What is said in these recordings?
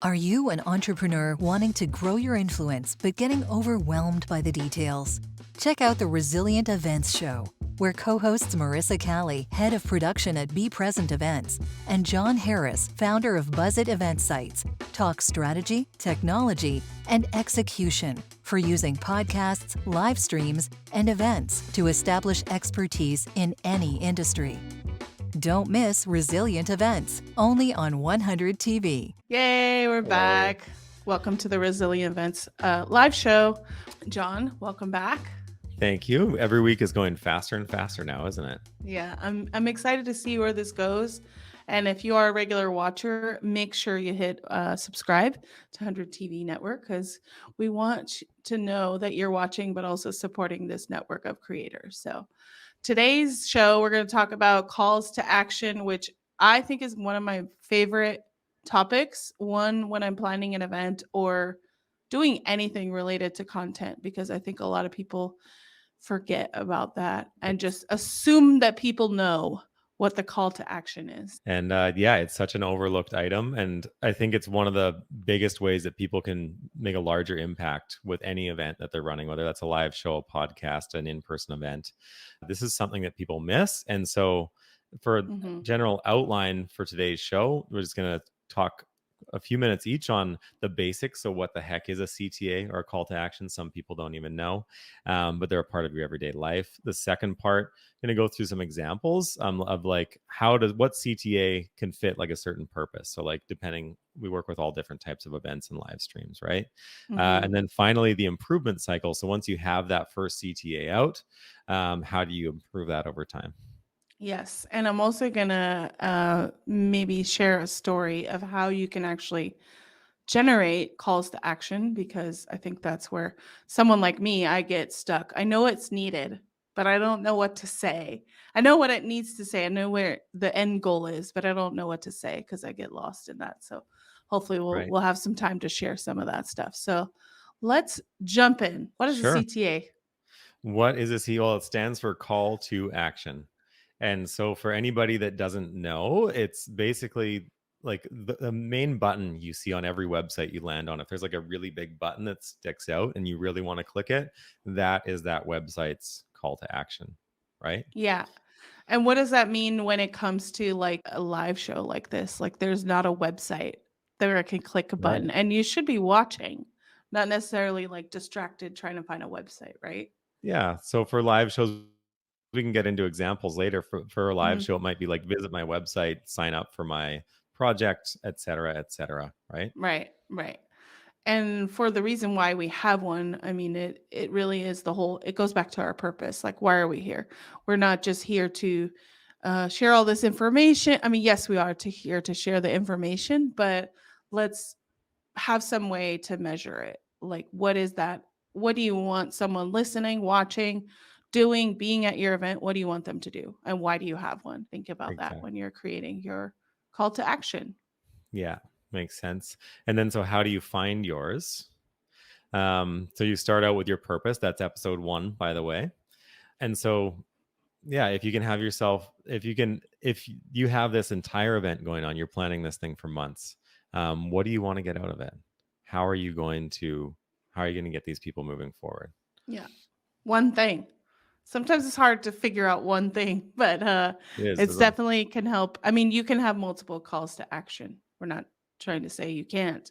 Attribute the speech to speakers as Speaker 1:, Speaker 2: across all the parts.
Speaker 1: Are you an entrepreneur wanting to grow your influence but getting overwhelmed by the details? Check out the Resilient Events Show, where co-hosts Marisa Cali, head of production at Be Present Events, and John Harris, founder of Buzzit Event Sites, talk strategy, technology, and execution for using podcasts, live streams, and events to establish expertise in any industry. Don't miss Resilient Events, only on 100 TV.
Speaker 2: Yay, we're back. Welcome to the Resilient Events live show. John, welcome back.
Speaker 3: Thank you. Every week is going faster and faster now, isn't it?
Speaker 2: Yeah, I'm excited to see where this goes. And if you are a regular watcher, make sure you hit subscribe to 100 TV Network, because we want to know that you're watching, but also supporting this network of creators. So today's show, we're going to talk about calls to action, which I think is one of my favorite topics. One, when I'm planning an event or doing anything related to content, because I think a lot of people forget about that and just assume that people know what the call to action is.
Speaker 3: And yeah, it's such an overlooked item. And I think it's one of the biggest ways that people can make a larger impact with any event that they're running, whether that's a live show, a podcast, an in-person event. This is something that people miss. And so for general outline for today's show, we're just going to talk a few minutes each on the basics. So what the heck is a CTA or a call to action? Some people don't even know, but they're a part of your everyday life. The second part, I'm going to go through some examples of like what CTA can fit like a certain purpose. So like we work with all different types of events and live streams, right? And then finally the improvement cycle. So once you have that first CTA out, how do you improve that over time?
Speaker 2: Yes. And I'm also going to maybe share a story of how you can actually generate calls to action, because I think that's where someone like me, I get stuck. I know it's needed, but I don't know what to say. I know what it needs to say. I know where the end goal is, but I don't know what to say because I get lost in that. So hopefully we'll have some time to share some of that stuff. So let's jump in. What is a CTA?
Speaker 3: What is a CTA? Well, it stands for call to action. And so for anybody that doesn't know, it's basically like the main button you see on every website you land on. If there's like a really big button that sticks out and you really want to click it, that is that website's call to action, right?
Speaker 2: Yeah. And what does that mean when it comes to like a live show like this? Like there's not a website that I can click a button, and you should be watching, not necessarily like distracted trying to find a website, right?
Speaker 3: Yeah. So for live shows, we can get into examples later. For a live show, it might be like visit my website, sign up for my project, et cetera, right?
Speaker 2: Right. And for the reason why we have one, I mean, it really is it goes back to our purpose. Like, why are we here? We're not just here to share all this information. I mean, yes, we are here to share the information, but let's have some way to measure it. Like, what is that? What do you want someone listening, watching, doing, being at your event? What do you want them to do? And why do you have one? Think about that when you're creating your call to action.
Speaker 3: Yeah, makes sense. And then, so how do you find yours? So you start out with your purpose. That's episode 1, by the way. And so, yeah, if you have this entire event going on, you're planning this thing for months. What do you want to get out of it? How are you going to get these people moving forward?
Speaker 2: Yeah. One thing. Sometimes it's hard to figure out one thing, but it's definitely can help. I mean, you can have multiple calls to action. We're not trying to say you can't,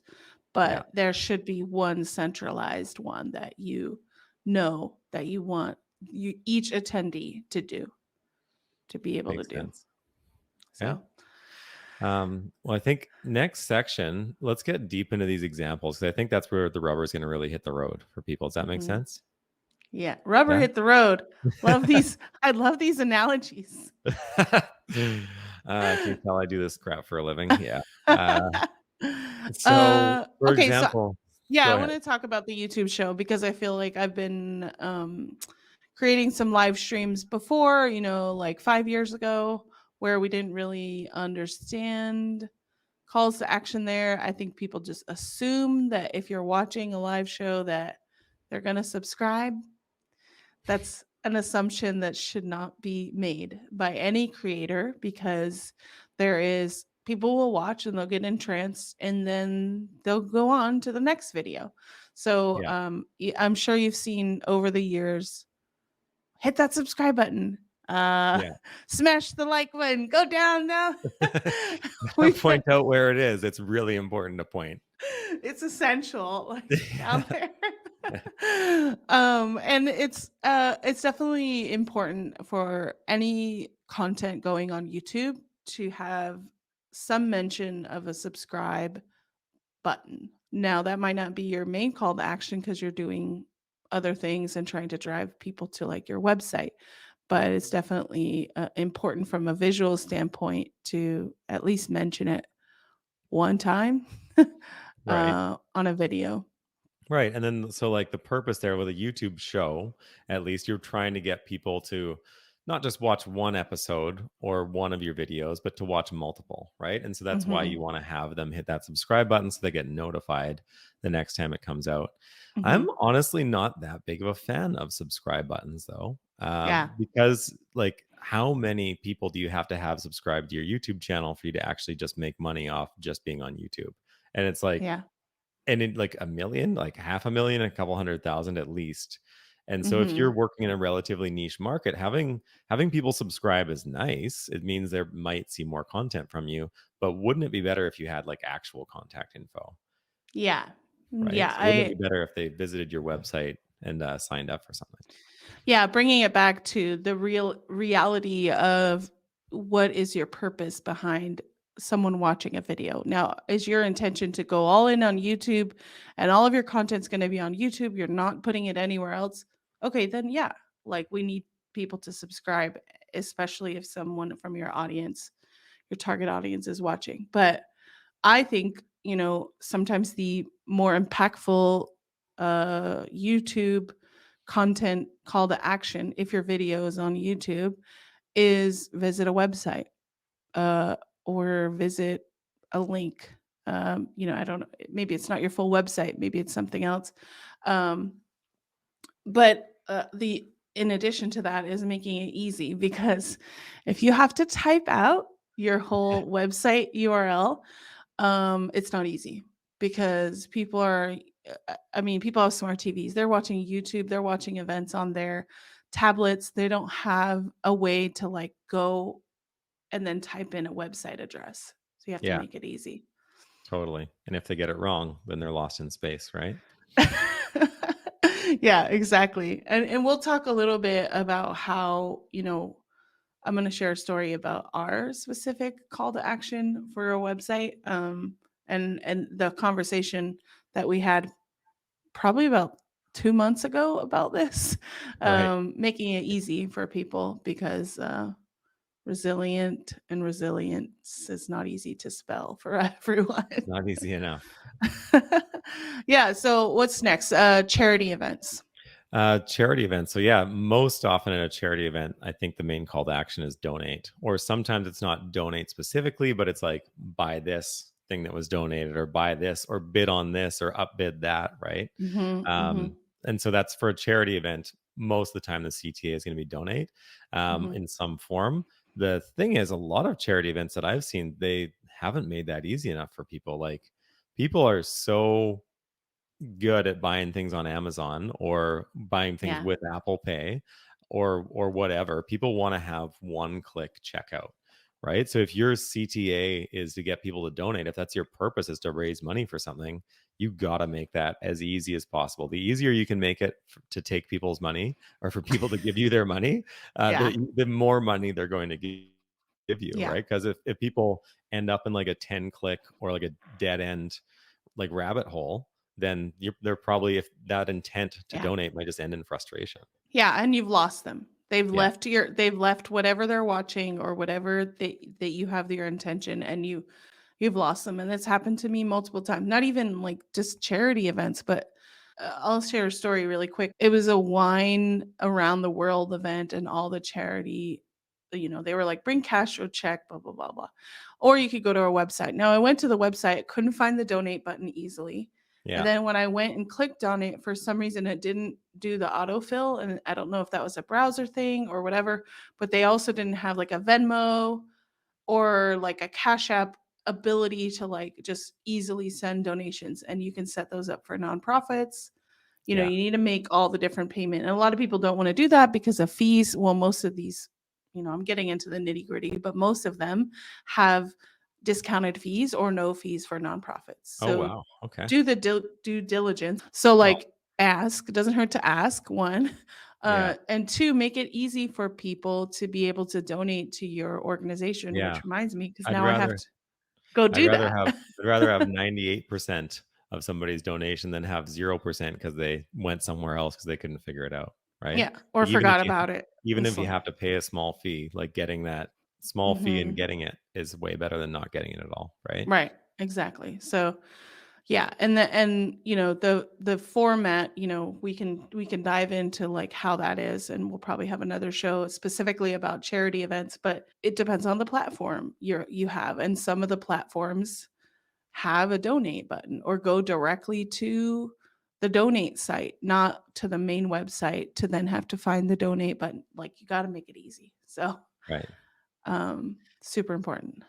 Speaker 2: but there should be one centralized one that you know that you want each attendee to do, to be able
Speaker 3: Makes
Speaker 2: to do.
Speaker 3: Sense. So. Well, I think next section, let's get deep into these examples, because I think that's where the rubber is going to really hit the road for people. Does that make sense?
Speaker 2: Yeah, rubber hit the road. Love these. I love these analogies.
Speaker 3: Can you tell I do this crap for a living? Yeah. So, for example,
Speaker 2: I want to talk about the YouTube show, because I feel like I've been creating some live streams before, like 5 years ago, where we didn't really understand calls to action there. I think people just assume that if you're watching a live show that they're going to subscribe. That's an assumption that should not be made by any creator, because there is people will watch and they'll get entranced and then they'll go on to the next video. So
Speaker 3: Yeah.
Speaker 2: I'm sure you've seen over the years, hit that subscribe button, uh
Speaker 3: Yeah.
Speaker 2: smash the like button, go down now. We've
Speaker 3: Point out where it is. It's really important to point.
Speaker 2: it's essential, like down
Speaker 3: Yeah.
Speaker 2: there. And it's definitely important for any content going on YouTube to have some mention of a subscribe button. Now, that might not be your main call to action because you're doing other things and trying to drive people to like your website, but it's definitely important from a visual standpoint to at least mention it one time
Speaker 3: Right.
Speaker 2: on a video.
Speaker 3: Right. And then, so like the purpose there with a YouTube show, at least you're trying to get people to not just watch one episode or one of your videos, but to watch multiple. Right. And so that's why
Speaker 2: Mhm,
Speaker 3: you want to have them hit that subscribe button so they get notified the next time it comes out. I'm
Speaker 2: mhm.
Speaker 3: honestly not that big of a fan of subscribe buttons though,
Speaker 2: Yeah,
Speaker 3: because like how many people do you have subscribed to your YouTube channel for you to actually just make money off just being on YouTube? And it's like,
Speaker 2: yeah.
Speaker 3: and in like a million, like half a million, a couple 100,000 at least. And so if you're
Speaker 2: Mhm.
Speaker 3: working in a relatively niche market, having people subscribe is nice. It means they might see more content from you, but wouldn't it be better if you had like actual contact info,
Speaker 2: Yeah.
Speaker 3: right?
Speaker 2: Yeah,
Speaker 3: So wouldn't it
Speaker 2: I
Speaker 3: be better if they visited your website and signed up for something?
Speaker 2: yeah, bringing it back to the real reality of what is your purpose behind someone watching a video. Now, is your intention to go all in on YouTube and all of your content's going to be on YouTube? You're not putting it anywhere else? Okay, then yeah, like we need people to subscribe, especially if someone from your audience, your target audience is watching. But I think, sometimes the more impactful YouTube content call to action, if your video is on YouTube, is visit a website uh, or visit a link. I don't know, maybe it's not your full website, maybe it's something else. Um, but the in addition to that is making it easy because if you have to type out your whole website URL, it's not easy because people are I mean, people have smart TVs. They're watching YouTube, they're watching events on their tablets. They don't have a way to like go and then type in a website address. So you have to
Speaker 3: Yeah,
Speaker 2: make it easy.
Speaker 3: totally. And if they get it wrong, then they're lost in space, right?
Speaker 2: Yeah, exactly. And we'll talk a little bit about how, I'm going to share a story about our specific call to action for a website, and the conversation that we had probably about 2 months ago about this,
Speaker 3: Right.
Speaker 2: making it easy for people because resilient and resilience is not easy to spell for everyone.
Speaker 3: Not easy enough.
Speaker 2: Yeah. So what's next? Charity events.
Speaker 3: Charity events. So yeah, most often at a charity event, I think the main call to action is donate. Or sometimes it's not donate specifically, but it's like buy this thing that was donated, or buy this, or bid on this, or upbid that, right?
Speaker 2: Hmm, hmm,
Speaker 3: And so that's for a charity event. Most of the time, the CTA is going to be donate
Speaker 2: hmm.
Speaker 3: in some form. The thing is, a lot of charity events that I've seen, they haven't made that easy enough for people. Like people are so good at buying things on Amazon or buying things
Speaker 2: Yeah.
Speaker 3: with Apple Pay or whatever. People want to have one click checkout, right? So if your CTA is to get people to donate, if that's your purpose is to raise money for something, you got to make that as easy as possible. The easier you can make it to take people's money or for people to give you their money,
Speaker 2: Yeah.
Speaker 3: the more money they're going to give you,
Speaker 2: Yeah.
Speaker 3: right? Because if people end up in like a 10 click or like a dead end like rabbit hole, then they're probably, if that intent to
Speaker 2: Yeah.
Speaker 3: donate might just end in frustration.
Speaker 2: Yeah, and you've lost them.
Speaker 3: Yeah.
Speaker 2: They've left whatever they're watching or whatever that you have your intention, and you've lost them. And that's happened to me multiple times. Not even like just charity events, but I'll share a story really quick. It was a wine around the world event, and all the charity, they were like, bring cash or check, blah blah blah blah. Or you could go to our website. Now I went to the website, couldn't find the donate button easily. And
Speaker 3: Yeah.
Speaker 2: then when I went and clicked on it, for some reason it didn't do the autofill. And I don't know if that was a browser thing or whatever, but they also didn't have like a Venmo or like a Cash App ability to like just easily send donations, and you can set those up for nonprofits. You
Speaker 3: Yeah.
Speaker 2: need to make all the different payment. And a lot of people don't want to do that because of fees. Well, most of these, I'm getting into the nitty gritty, but most of them have discounted fees or no fees for nonprofits.
Speaker 3: Oh,
Speaker 2: So
Speaker 3: wow. Okay.
Speaker 2: do the due diligence. So
Speaker 3: Well,
Speaker 2: like ask, it doesn't hurt to ask, one.
Speaker 3: yeah.
Speaker 2: And two, make it easy for people to be able to donate to your organization,
Speaker 3: Yeah.
Speaker 2: which reminds me, because
Speaker 3: I'd
Speaker 2: now I have
Speaker 3: rather
Speaker 2: to go
Speaker 3: I'd
Speaker 2: do
Speaker 3: rather
Speaker 2: that.
Speaker 3: have I'd rather have 98% of somebody's donation than have 0% because they went somewhere else because they couldn't figure it out, right?
Speaker 2: Yeah. Or
Speaker 3: Like, even
Speaker 2: forgot
Speaker 3: if you
Speaker 2: about it.
Speaker 3: even
Speaker 2: It's
Speaker 3: if you
Speaker 2: like,
Speaker 3: have to pay a small fee, like getting that small fee and
Speaker 2: mhm.
Speaker 3: getting it is way better than not getting it at all, right?
Speaker 2: Right, exactly. So, yeah, and the format, we can dive into like how that is, and we'll probably have another show specifically about charity events, but it depends on the platform you have, and some of the platforms have a donate button or go directly to the donate site, not to the main website to then have to find the donate button. Like, you got to make it easy. So,
Speaker 3: Right.
Speaker 2: super important.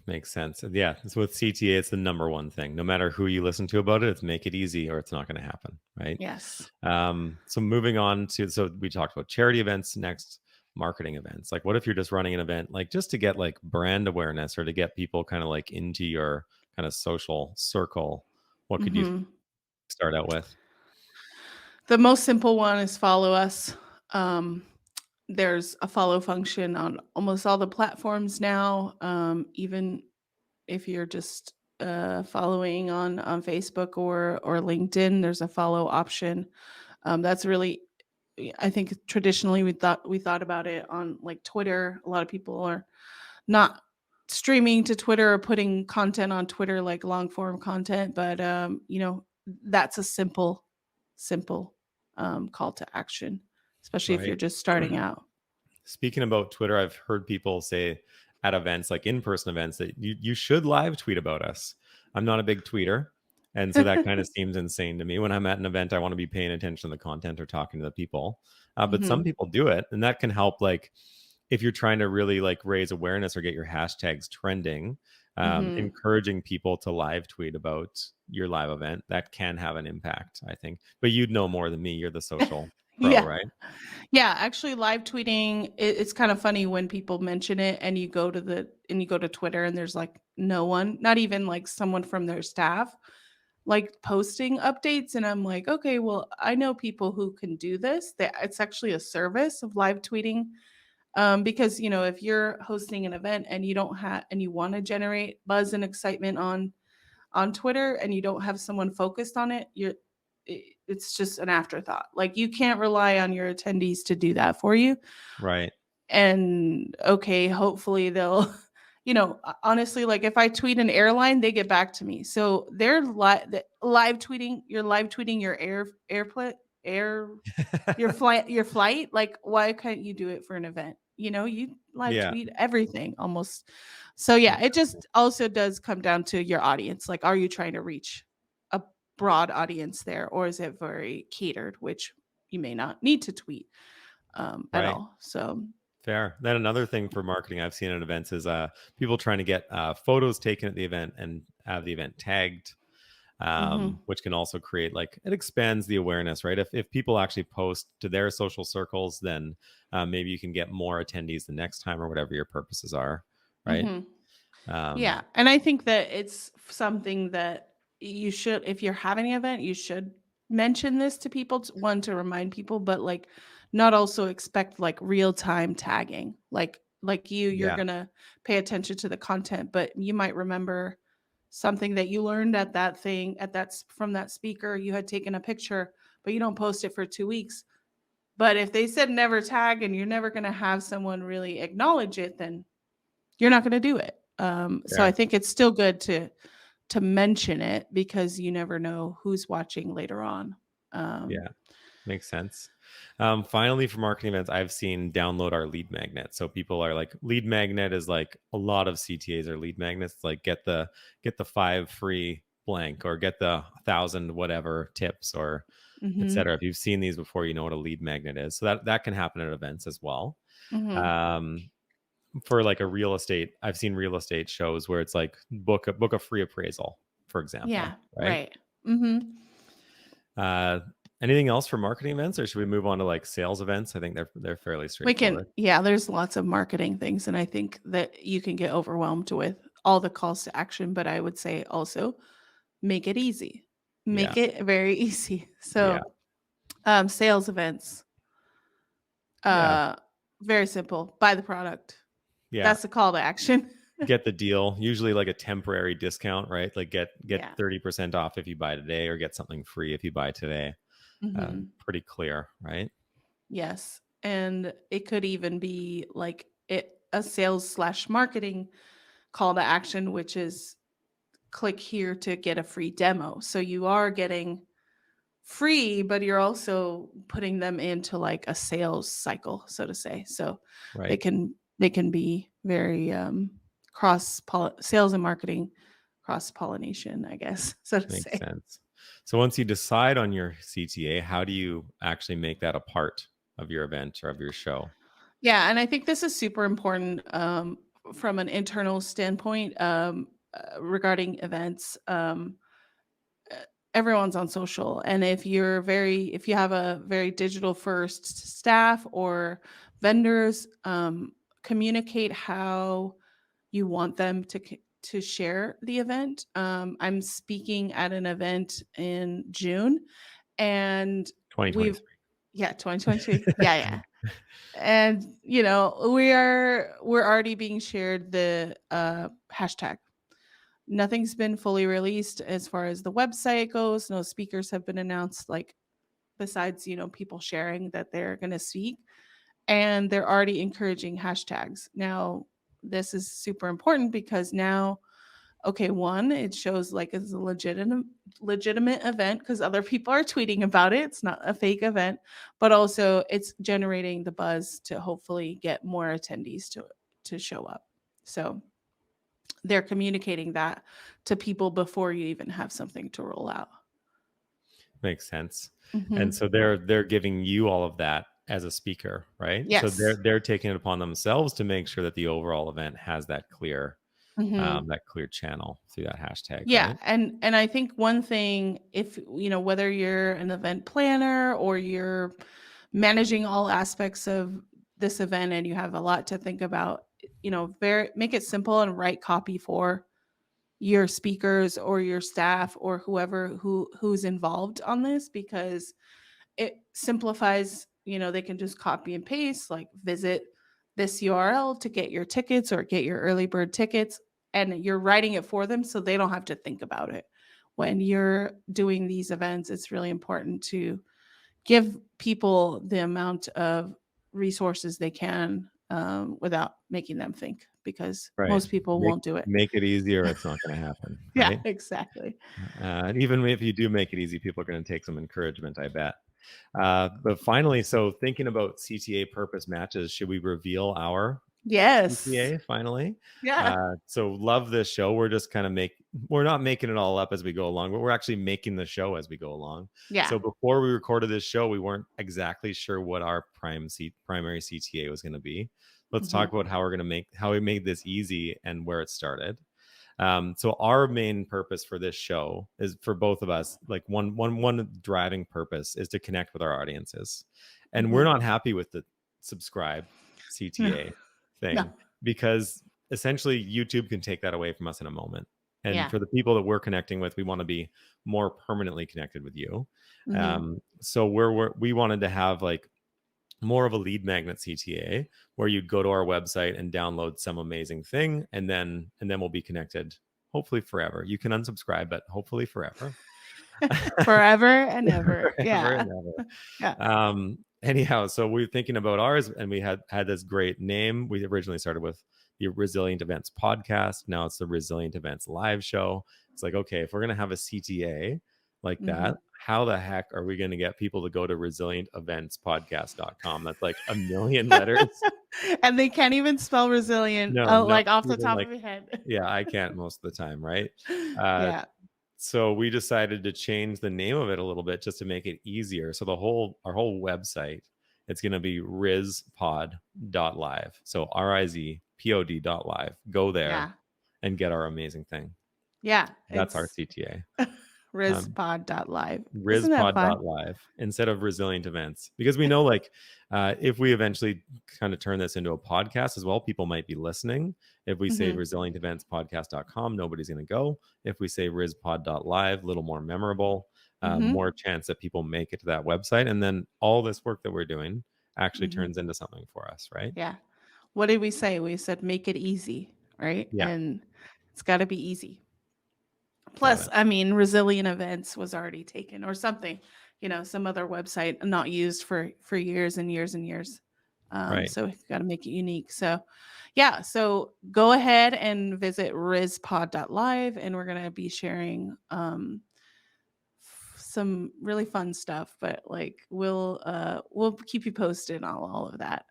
Speaker 3: Makes sense. And yeah, so with CTA, it's the number one thing. No matter who you listen to about it, it's make it easy or it's not going to happen, right?
Speaker 2: Yes.
Speaker 3: So moving on to, so we talked about charity events, next marketing events. Like, what if you're just running an event, like just to get like brand awareness or to get people kind of like into your kind of social circle? What could you
Speaker 2: Mhm.
Speaker 3: start out with?
Speaker 2: The most simple one is follow us. Um, there's a follow function on almost all the platforms now. Even if you're just following on Facebook or LinkedIn, there's a follow option. That's really, I think traditionally we thought about it on like Twitter. A lot of people are not streaming to Twitter or putting content on Twitter, like long form content, but that's a simple call to action, especially if you're
Speaker 3: Right.
Speaker 2: just starting out.
Speaker 3: Speaking about Twitter, I've heard people say at events, like in-person events, that you should live tweet about us. I'm not a big tweeter, and so that kind of seems insane to me. When I'm at an event, I want to be paying attention to the content or talking to the people. But some
Speaker 2: Hmm.
Speaker 3: people do it, and that can help. Like if you're trying to really like raise awareness or get your hashtags trending,
Speaker 2: Hmm.
Speaker 3: encouraging people to live tweet about your live event, that can have an impact, I think. But you'd know more than me. You're the social pro,
Speaker 2: Yeah.
Speaker 3: right?
Speaker 2: Yeah, actually live tweeting, it's kind of funny when people mention it and you go to Twitter and there's like no one, not even like someone from their staff, like posting updates, and I'm like, okay, well, I know people who can do this. That it's actually a service of live tweeting. Because if you're hosting an event and you don't have and you want to generate buzz and excitement on Twitter and you don't have someone focused on it, it's just an afterthought. Like, you can't rely on your attendees to do that for you.
Speaker 3: Right.
Speaker 2: And okay, hopefully they'll honestly, like if I tweet an airline, they get back to me. So they're live tweeting, you're live tweeting your air your flight. Like, why can't you do it for an event? You live
Speaker 3: Yeah.
Speaker 2: tweet everything almost. So yeah, it
Speaker 3: Exactly.
Speaker 2: just also does come down to your audience. Like, are you trying to reach a broad audience there, or is it very catered, which you may not need to tweet at
Speaker 3: Right.
Speaker 2: all. So
Speaker 3: Fair. Then another thing for marketing I've seen at events is people trying to get photos taken at the event and have the event tagged,
Speaker 2: mhm.
Speaker 3: which can also create like it expands the awareness, right? If people actually post to their social circles, then maybe you can get more attendees the next time or whatever your purposes are, right?
Speaker 2: Mhm.
Speaker 3: Um,
Speaker 2: Yeah, and I think that it's something that you should, if you're having an event, you should mention this to people, one, to remind people, but like not also expect like real time tagging. Like you're
Speaker 3: yeah.
Speaker 2: going to pay attention to the content, but you might remember something that you learned at that thing from that speaker. You had taken a picture, but you don't post it for 2 weeks. But if they said never tag and you're never going to have someone really acknowledge it, then you're not going to do it. So I
Speaker 3: Fair.
Speaker 2: think it's still good to mention it because you never know who's watching later on. Um,
Speaker 3: Yeah. Makes sense. Finally, for marketing events, I've seen download our lead magnet. So people are like, lead magnet is like a lot of CTAs are lead magnets. Like get the 5 free blank or get the 1,000 whatever tips or
Speaker 2: mhm,
Speaker 3: etc. If you've seen these before, you know what a lead magnet is. So that can happen at events as well.
Speaker 2: mhm,
Speaker 3: Um, for like a real estate, I've seen real estate shows where it's like book a free appraisal, for example,
Speaker 2: Yeah,
Speaker 3: right?
Speaker 2: right. Mm-hmm.
Speaker 3: Anything else for marketing events, or should we move on to like sales events? I think they're fairly
Speaker 2: We can,
Speaker 3: straightforward.
Speaker 2: yeah, there's lots of marketing things, and I think that you can get overwhelmed with all the calls to action, but I would say also make it easy.
Speaker 3: Yeah.
Speaker 2: Make it very easy.
Speaker 3: Yeah.
Speaker 2: So, sales events,
Speaker 3: Yeah.
Speaker 2: uh, very simple. Buy the product.
Speaker 3: Yeah.
Speaker 2: That's the call to action.
Speaker 3: Get the deal, usually like a temporary discount, right? Like get
Speaker 2: Yeah.
Speaker 3: 30% off if you buy today, or get something free if you buy today.
Speaker 2: Mhm.
Speaker 3: Pretty clear, right?
Speaker 2: Yes. And it could even be like a sales slash marketing call to action, which is click here to get a free demo. So you are getting free, but you're also putting them into like a sales cycle, so to say. So
Speaker 3: Right.
Speaker 2: they can be very sales and marketing cross pollination, I guess, so to
Speaker 3: Makes
Speaker 2: say.
Speaker 3: sense. So once you decide on your CTA, how do you actually make that a part of your event or of your show?
Speaker 2: Yeah, and I think this is super important from an internal standpoint regarding events. Uh, Everyone's on social, and if you have a very digital first staff or vendors, communicate how you want them to share the event. I'm speaking at an event in June, and we've
Speaker 3: 2023.
Speaker 2: yeah 2023 yeah. And we're already being shared the hashtag. Nothing's been fully released as far as the website goes. No speakers have been announced, like besides people sharing that they're going to speak, and they're already encouraging hashtags. Now this is super important because now, okay, one, it shows like it's a legitimate event because other people are tweeting about it. It's not a fake event, but also it's generating the buzz to hopefully get more attendees to show up. So they're communicating that to people before you even have something to roll out.
Speaker 3: Makes sense. And
Speaker 2: Hmm.
Speaker 3: so they're giving you all of that as a speaker, right? So
Speaker 2: Yes.
Speaker 3: they're taking it upon themselves to make sure that the overall event has
Speaker 2: Hmm.
Speaker 3: that clear channel through that hashtag,
Speaker 2: Yeah,
Speaker 3: right?
Speaker 2: and I think one thing, if whether you're an event planner or you're managing all aspects of this event and you have a lot to think about, very make it simple and write copy for your speakers or your staff or who's involved on this, because it simplifies, they can just copy and paste, like visit this URL to get your tickets or get your early bird tickets, and you're writing it for them so they don't have to think about it. When you're doing these events, it's really important to give people the amount of resources they can without making them think, because
Speaker 3: Right.
Speaker 2: most people
Speaker 3: Make
Speaker 2: won't do it.
Speaker 3: make it easier. It's not going to happen,
Speaker 2: Yeah,
Speaker 3: right?
Speaker 2: exactly.
Speaker 3: Even if you do make it easy, people are going to take some encouragement, I bet. But finally, so thinking about CTA purpose matches, should we reveal our
Speaker 2: Yes.
Speaker 3: CTA finally?
Speaker 2: Yeah.
Speaker 3: So love this show. We're not making it all up as we go along, but we're actually making the show as we go along.
Speaker 2: Yeah.
Speaker 3: So before we recorded this show, we weren't exactly sure what our primary CTA was going to be. Let's
Speaker 2: Hmm.
Speaker 3: talk about how we made this easy and where it started. So our main purpose for this show is, for both of us, like one driving purpose is to connect with our audiences. And we're
Speaker 2: Hmm.
Speaker 3: not happy with the subscribe
Speaker 2: No.
Speaker 3: CTA
Speaker 2: No.
Speaker 3: thing, because essentially YouTube can take that away from us in a moment. And
Speaker 2: Yeah.
Speaker 3: for the people that we're connecting with, we want to be more permanently connected with you.
Speaker 2: Hmm.
Speaker 3: So we wanted to have like more of a lead magnet CTA, where you'd go to our website and download some amazing thing, and then we'll be connected, hopefully forever. You can unsubscribe, but hopefully forever.
Speaker 2: Forever and ever.
Speaker 3: Forever
Speaker 2: Yeah.
Speaker 3: and ever.
Speaker 2: Yeah.
Speaker 3: Anyhow, so we were thinking about ours, and we had this great name. We originally started with the Resilient Events Podcast. Now it's the Resilient Events Live Show. It's like, okay, if we're gonna have a CTA like
Speaker 2: Hmm.
Speaker 3: that, how the heck are we going to get people to go to resilienteventspodcast.com? That's like a million letters.
Speaker 2: And they can't even spell resilient,
Speaker 3: No, not
Speaker 2: like off the
Speaker 3: even
Speaker 2: top
Speaker 3: like,
Speaker 2: of your head.
Speaker 3: yeah, I can't most of the time, right? Uh,
Speaker 2: Yeah.
Speaker 3: so we decided to change the name of it a little bit just to make it easier. So our whole website, it's going to be rizpod.live. So rizpod.live. rizpod.live. Go there
Speaker 2: Yeah.
Speaker 3: and get our amazing thing.
Speaker 2: Yeah.
Speaker 3: That's our
Speaker 2: It's
Speaker 3: CTA. Um,
Speaker 2: rizpod.live. Isn't that fun?
Speaker 3: rizpod.live instead of resilient events, because we know, like, if we eventually kind of turn this into a podcast as well, people might be listening. If we say
Speaker 2: Mm-hmm.
Speaker 3: resilienteventspodcast.com, nobody's going to go. If we say rizpod.live, a little more memorable,
Speaker 2: Mm-hmm.
Speaker 3: more chance that people make it to that website, and then all this work that we're doing actually
Speaker 2: Mm-hmm.
Speaker 3: turns into something for us, right?
Speaker 2: Yeah. What did we say? We said make it easy, right?
Speaker 3: Yeah,
Speaker 2: And it's got to be easy.
Speaker 3: got
Speaker 2: Plus,
Speaker 3: it.
Speaker 2: I mean, resilient events was already taken or something, some other website not used for years and years and years.
Speaker 3: Right.
Speaker 2: So we've got to make it unique. So, yeah. So go ahead and visit rizpod.live, and we're gonna be sharing some really fun stuff. But like we'll keep you posted on all of that.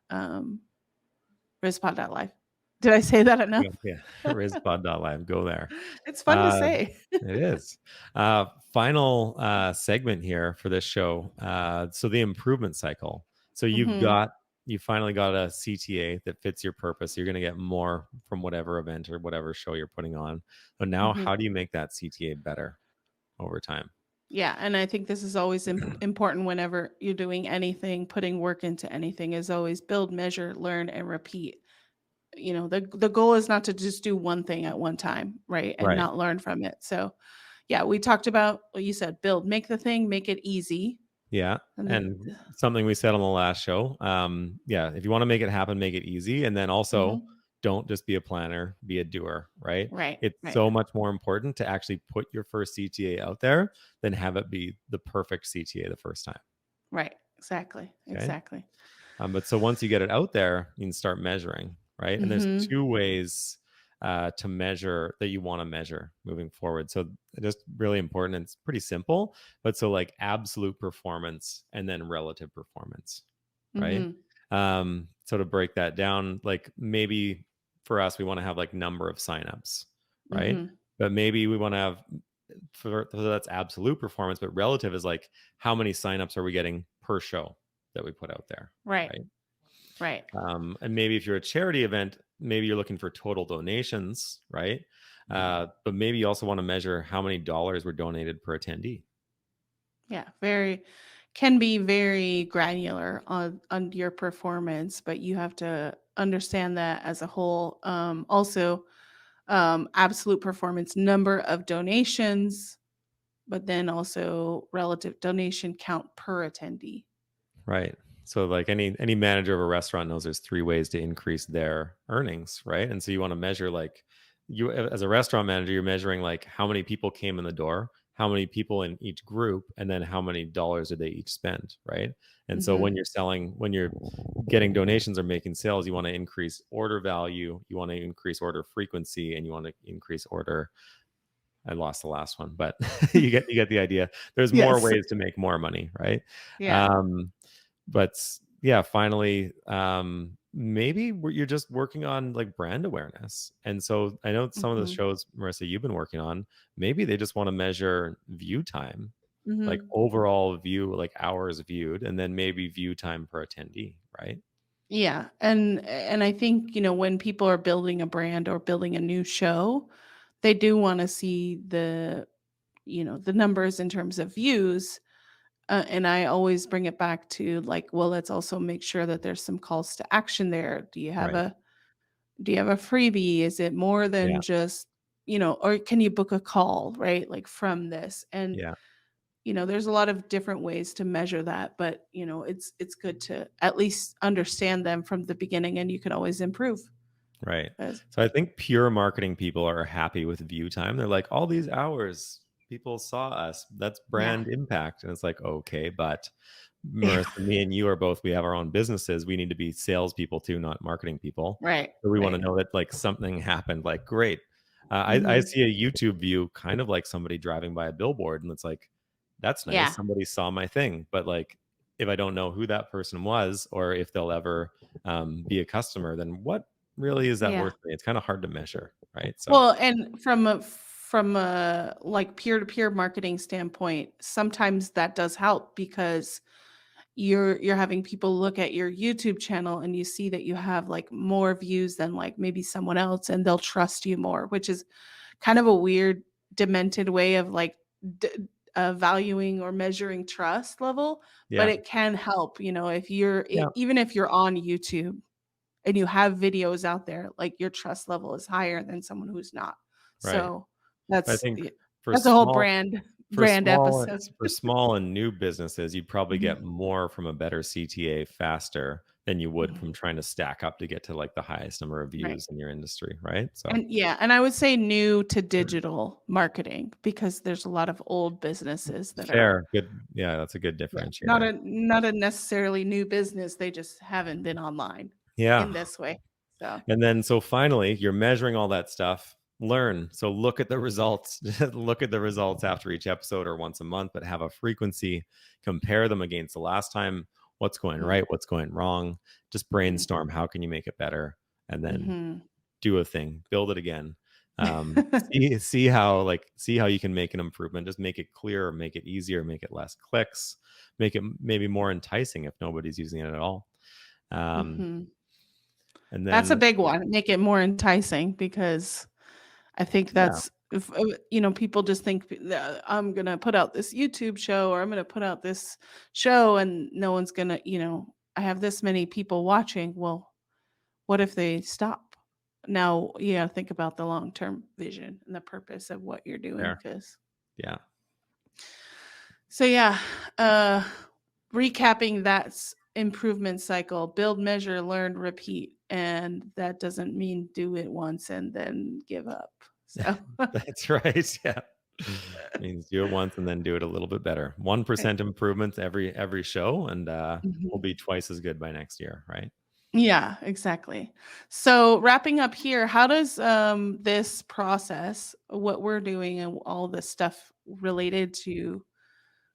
Speaker 2: Rizpod.live. Did I say that enough?
Speaker 3: Yeah, yeah. rizpod.live. Go there.
Speaker 2: It's fun to
Speaker 3: Uh,
Speaker 2: say.
Speaker 3: it is. Final segment here for this show. So the improvement cycle. So
Speaker 2: Hmm.
Speaker 3: you finally got a CTA that fits your purpose. You're going to get more from whatever event or whatever show you're putting on. But now,
Speaker 2: Hmm.
Speaker 3: how do you make that CTA better over time?
Speaker 2: Yeah, and I think this is always important whenever you're doing anything, putting work into anything is always build, measure, learn, and repeat. The goal is not to just do one thing at one time, right? And
Speaker 3: Right.
Speaker 2: not learn from it. So, yeah, we talked about what you said, build, make the thing, make it easy.
Speaker 3: Yeah.
Speaker 2: And
Speaker 3: And something we said on the last show. Yeah, if you want to make it happen, make it easy. And then also,
Speaker 2: Mhm.
Speaker 3: don't just be a planner, be a doer, right?
Speaker 2: Right,
Speaker 3: It's
Speaker 2: right,
Speaker 3: so much more important to actually put your first CTA out there than have it be the perfect CTA the first time.
Speaker 2: right. Exactly.
Speaker 3: Okay.
Speaker 2: Exactly.
Speaker 3: But so once you get it out there, you can start measuring, right? And there's
Speaker 2: Mhm.
Speaker 3: two ways to measure that you want to measure moving forward. So just really important. And it's pretty simple, but so like absolute performance and then relative performance, right?
Speaker 2: Mhm.
Speaker 3: So to break that down, like maybe for us, we want to have like number of signups, right?
Speaker 2: Mhm.
Speaker 3: But maybe we want to have so that's absolute performance, but relative is like how many signups are we getting per show that we put out there,
Speaker 2: Right.
Speaker 3: right?
Speaker 2: Right.
Speaker 3: And maybe if you're a charity event, maybe you're looking for total donations, right? But maybe you also want to measure how many dollars were donated per attendee.
Speaker 2: Yeah, can be very granular on your performance, but you have to understand that as a whole. Also, absolute performance, number of donations, but then also relative donation count per attendee.
Speaker 3: Right. So like any manager of a restaurant knows there's three ways to increase their earnings, right? And so you want to measure like you as a restaurant manager, you're measuring like how many people came in the door, how many people in each group, and then how many dollars did they each spend, right? And so
Speaker 2: Hmm.
Speaker 3: when you're getting donations or making sales, you want to increase order value, you want to increase order frequency, and you want to increase order. I lost the last one, but you get the idea. There's more
Speaker 2: Yes.
Speaker 3: ways to make more money, right?
Speaker 2: Yeah.
Speaker 3: Um, but yeah, finally, maybe you're just working on like brand awareness. And so I know some of the
Speaker 2: Hmm.
Speaker 3: shows, Marissa, you've been working on, maybe they just want to measure view time, like
Speaker 2: Hmm.
Speaker 3: overall view, like hours viewed, and then maybe view time per attendee, right?
Speaker 2: Yeah, and I think when people are building a brand or building a new show, they do want to see the numbers in terms of views. And I always bring it back to like, well, let's also make sure that there's some calls to action there.
Speaker 3: Right.
Speaker 2: Do you have a freebie? Is it more
Speaker 3: Yeah.
Speaker 2: than just, or can you book a call, right? Like from this. And
Speaker 3: Yeah.
Speaker 2: there's a lot of different ways to measure that, but it's good to at least understand them from the beginning, and you can always improve.
Speaker 3: Right.
Speaker 2: As-
Speaker 3: So I think pure marketing people are happy with view time. They're like, all these hours people saw us. That's
Speaker 2: Yeah.
Speaker 3: brand impact. And it's like, okay, but
Speaker 2: Yeah.
Speaker 3: Marissa, me and you are both, we have our own businesses. We need to be salespeople too, not marketing people.
Speaker 2: Right.
Speaker 3: So we want to
Speaker 2: Right.
Speaker 3: know that like something happened. Like, great. I
Speaker 2: Hmm.
Speaker 3: see a YouTube view kind of like somebody driving by a billboard, and it's like, that's nice.
Speaker 2: Yeah.
Speaker 3: Somebody saw my thing. But like, if I don't know who that person was or if they'll ever be a customer, then what really is that
Speaker 2: Yeah.
Speaker 3: worth me? It's kind of hard to measure, right? So,
Speaker 2: Well, and from a like peer-to-peer marketing standpoint, sometimes that does help because you're having people look at your YouTube channel and you see that you have like more views than like maybe someone else, and they'll trust you more, which is kind of a weird demented way of like valuing or measuring trust level, but
Speaker 3: Yeah.
Speaker 2: it can help, if
Speaker 3: Yeah.
Speaker 2: even if you're on YouTube and you have videos out there, like your trust level is higher than someone who's not.
Speaker 3: Right.
Speaker 2: So
Speaker 3: I
Speaker 2: that's
Speaker 3: think for
Speaker 2: that's a whole
Speaker 3: small
Speaker 2: brand episode.
Speaker 3: for small and new businesses, you'd probably
Speaker 2: Mhm.
Speaker 3: get more from a better CTA faster than you would
Speaker 2: Mhm.
Speaker 3: from trying to stack up to get to like the highest number of
Speaker 2: Right.
Speaker 3: views in your industry, right? So
Speaker 2: And I would say new to digital marketing, because there's a lot of old businesses that are,
Speaker 3: fair, good. Yeah, that's a good
Speaker 2: yeah, not
Speaker 3: differentiator.
Speaker 2: a necessarily new business. They just haven't been online
Speaker 3: Yeah.
Speaker 2: in this way. So,
Speaker 3: And then so finally, you're measuring all that stuff. Learn. So look at the results. Look at the results after each episode or once a month, but have a frequency. Compare them against the last time. What's going
Speaker 2: mhm,
Speaker 3: right? What's going wrong? Just
Speaker 2: mhm,
Speaker 3: brainstorm. How can you make it better? And then
Speaker 2: mhm.
Speaker 3: do a thing. Build it again. See how you can make an improvement. Just make it clearer, make it easier, make it less clicks, make it maybe more enticing if nobody's using it at all. Um,
Speaker 2: Mhm.
Speaker 3: and
Speaker 2: That's a
Speaker 3: then
Speaker 2: big one. Make it more enticing, because I think
Speaker 3: yeah,
Speaker 2: that's if people just think that I'm gonna put out this YouTube show, or I'm gonna put out this show, and no one's gonna, I have this many people watching. Well, what if they stop? Now you gotta think about the long term vision and the purpose of what you're doing.
Speaker 3: there.
Speaker 2: Because
Speaker 3: Yeah.
Speaker 2: so yeah, uh, recapping that improvement cycle: build, measure, learn, repeat, and that doesn't mean do it once and then give up. So.
Speaker 3: That's right. Yeah. Means do it once and then do it a little bit better. 1% improvements every show, and we'll
Speaker 2: Mhm.
Speaker 3: be twice as good by next year, right?
Speaker 2: Yeah, exactly. So wrapping up here, how does this process, what we're doing and all this stuff related to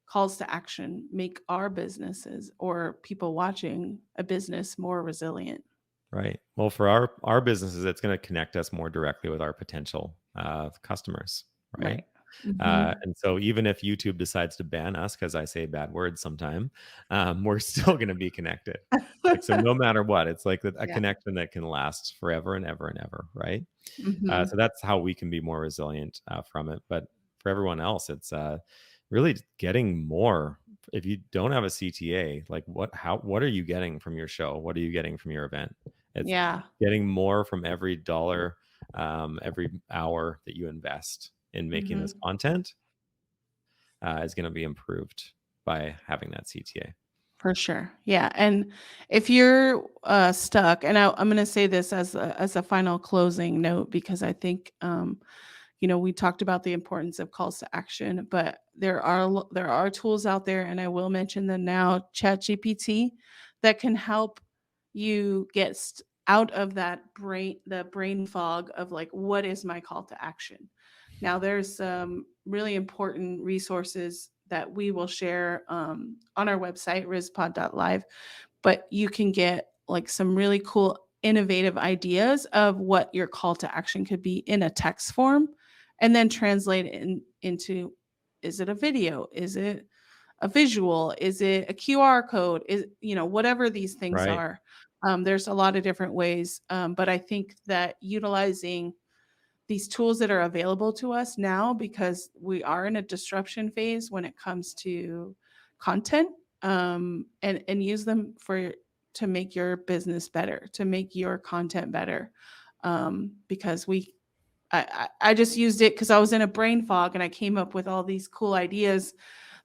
Speaker 2: calls to action, make our businesses or people watching a business more resilient?
Speaker 3: Right. Well, for our businesses, it's going to connect us more directly with our potential customers, right?
Speaker 2: Right. Hmm.
Speaker 3: And so even if YouTube decides to ban us because I say bad words sometime, we're still going to be connected. Like, so no matter what, it's like a
Speaker 2: Yeah.
Speaker 3: connection that can last forever and ever and ever, right?
Speaker 2: Hmm.
Speaker 3: So that's how we can be more resilient from it. But for everyone else, it's really getting more. If you don't have a CTA, like what are you getting from your show? What are you getting from your event? It's
Speaker 2: Yeah,
Speaker 3: getting more from every dollar, every hour that you invest in making this
Speaker 2: hmm,
Speaker 3: content is going to be improved by having that CTA.
Speaker 2: for sure. Yeah. And if you're stuck, and I'm going to say this as a final closing note, because I think we talked about the importance of calls to action, but there are tools out there, and I will mention them now. ChatGPT, that can help you get out of the brain fog of like, what is my call to action? Now, there's some really important resources that we will share on our website, rizpod.live, but you can get like some really cool innovative ideas of what your call to action could be in a text form, and then translate it into, is it a video, is it a visual, is it a QR code, is whatever these things
Speaker 3: Right.
Speaker 2: are. There's a lot of different ways, but I think that utilizing these tools that are available to us now, because we are in a disruption phase when it comes to content, and use them to make your business better, to make your content better, because I just used it because I was in a brain fog and I came up with all these cool ideas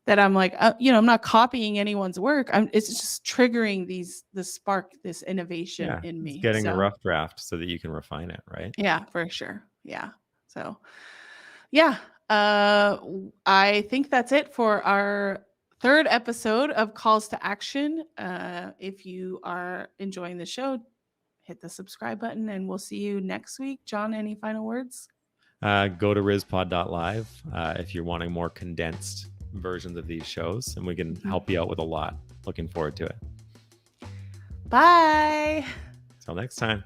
Speaker 2: that I'm like, I'm not copying anyone's work. It's just triggering the spark, this innovation
Speaker 3: Yeah.
Speaker 2: in
Speaker 3: It's
Speaker 2: me.
Speaker 3: getting a
Speaker 2: So
Speaker 3: rough draft so that you can refine it, right?
Speaker 2: yeah, for sure. Yeah. So yeah, I think that's it for our third episode of Calls to Action. If you are enjoying the show, hit the subscribe button, and we'll see you next week. John, any final words?
Speaker 3: Go to rizpod.live if you're wanting more condensed versions of these shows, and we can
Speaker 2: Mhm.
Speaker 3: help you out with a lot. Looking forward to it.
Speaker 2: Bye.
Speaker 3: Till next time.